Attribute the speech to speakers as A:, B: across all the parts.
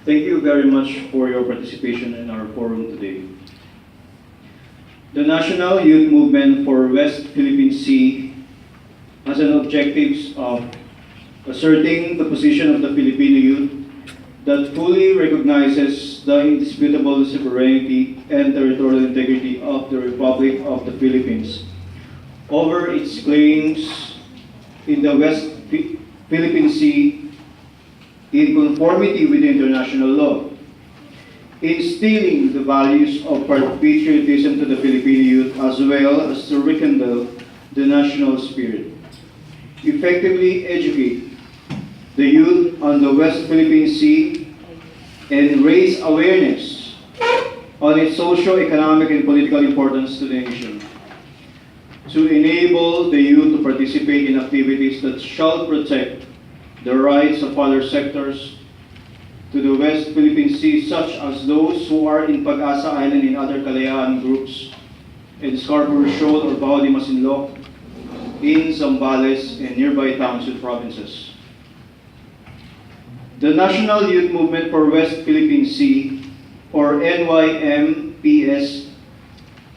A: Thank you very much for your participation in our forum today. The National Youth Movement for West Philippine Sea has an objective of asserting the position of the Filipino youth that fully recognizes the indisputable sovereignty and territorial integrity of the Republic of the Philippines over its claims in the West Philippine Sea in conformity with international law, instilling the values of patriotism to the Filipino youth as well as to rekindle the national spirit, effectively educate the youth on the West Philippine Sea, and raise awareness on its socio-economic and political importance to the nation, to enable the youth to participate in activities that shall protect the rights of other sectors to the West Philippine Sea, such as those who are in Pag-asa Island and other Kalayaan groups, in Scarborough Shoal or Bao de Masinloc, in Zambales and nearby towns and provinces. The National Youth Movement for West Philippine Sea, or Nymwps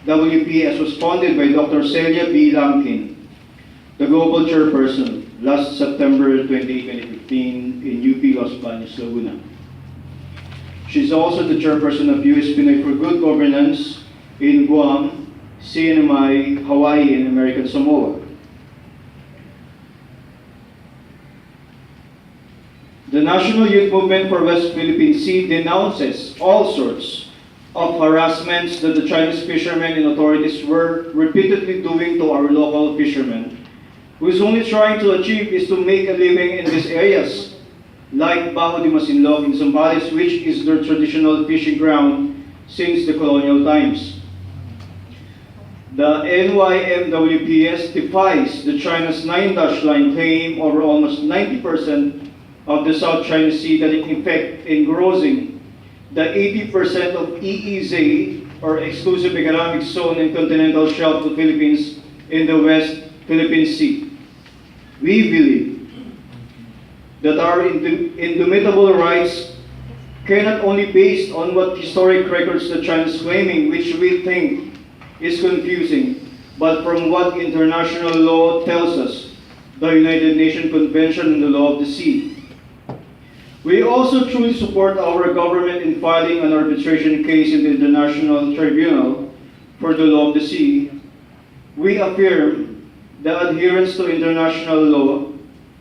A: WPS, was founded by Dr. Celia B. Lamkin, the global chairperson, last September 2015 in UP Los Baños, Laguna. She is also the chairperson of US Pinoy for Good Governance in Guam, CNMI, Hawaii, and American Samoa. The National Youth Movement for West Philippine Sea denounces all sorts of harassments that the Chinese fishermen and authorities were repeatedly doing to our local fishermen, whose only trying to achieve is to make a living in these areas, like Bao de Masinloc in Zambales, which is their traditional fishing ground since the colonial times. The NYMWPS defies the China's 9-line claim over almost 90% of the South China Sea that in effect engrossing the 80% of EEZ, or Exclusive Economic Zone and Continental Shelf of the Philippines in the West Philippine Sea. We believe that our indomitable rights cannot only based on what historic records the China is claiming, which we think is confusing, but from what international law tells us, the United Nations Convention on the Law of the Sea. We also truly support our government in filing an arbitration case in the International Tribunal for the Law of the Sea. We affirm the adherence to international law,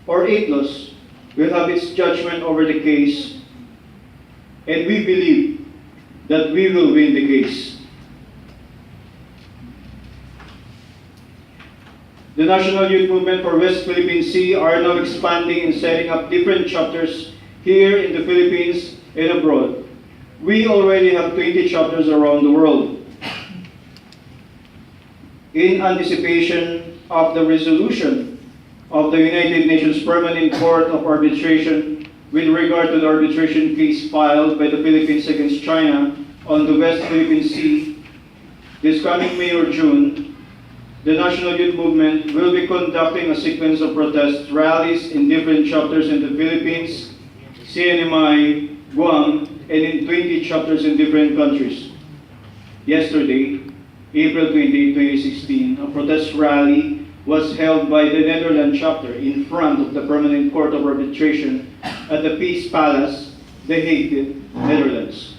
A: or ITLOS, will have its judgment over the case, and we believe that we will win the case. The National Youth Movement for West Philippine Sea are now expanding and setting up different chapters here in the Philippines and abroad. We already have 20 chapters around the world. In anticipation of the resolution of the United Nations Permanent Court of Arbitration with regard to the arbitration case filed by the Philippines against China on the West Philippine Sea, this coming May or June, the National Youth Movement will be conducting a sequence of protest rallies in different chapters in the Philippines, CNMI, Guam, and in 20 chapters in different countries. Yesterday, April 20, 2016, a protest rally was held by the Netherlands chapter in front of the Permanent Court of Arbitration at the Peace Palace, The Hague, Netherlands.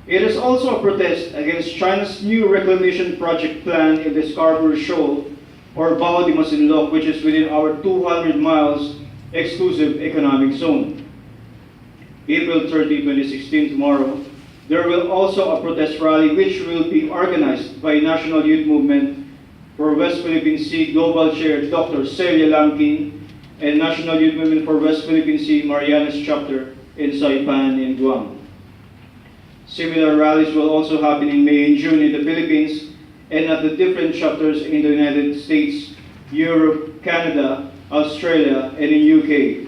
A: It is also a protest against China's new reclamation project plan in the Scarborough Shoal, or Bao de Masinloc, which is within our 200 miles exclusive economic zone. April 30, 2016, tomorrow, there will also a protest rally which will be organized by National Youth Movement for West Philippine Sea Global Chair Dr. Celia Lamkin and National Youth Movement for West Philippine Sea Marianas Chapter in Saipan in Guam. Similar rallies will also happen in May and June in the Philippines and at the different chapters in the United States, Europe, Canada, Australia, and in UK.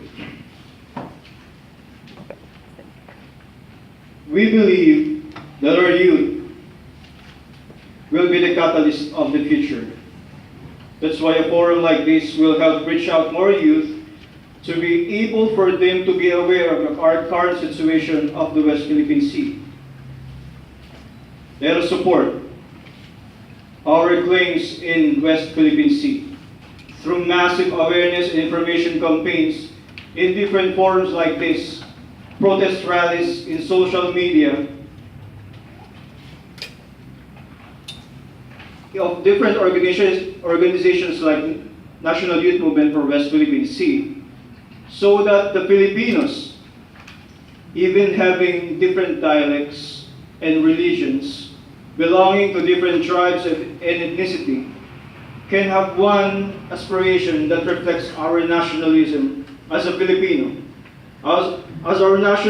A: We believe that our youth will be the catalyst of the future. That's why a forum like this will help reach out more youth to be able for them to be aware of our current situation of the West Philippine Sea. Let us support our claims in West Philippine Sea through massive awareness and information campaigns in different forums like this, protest rallies in social media, of different organizations like National Youth Movement for West Philippine Sea, so that the Filipinos, even having different dialects and religions, belonging to different tribes and ethnicity, can have one aspiration that reflects our nationalism as a Filipino. As our national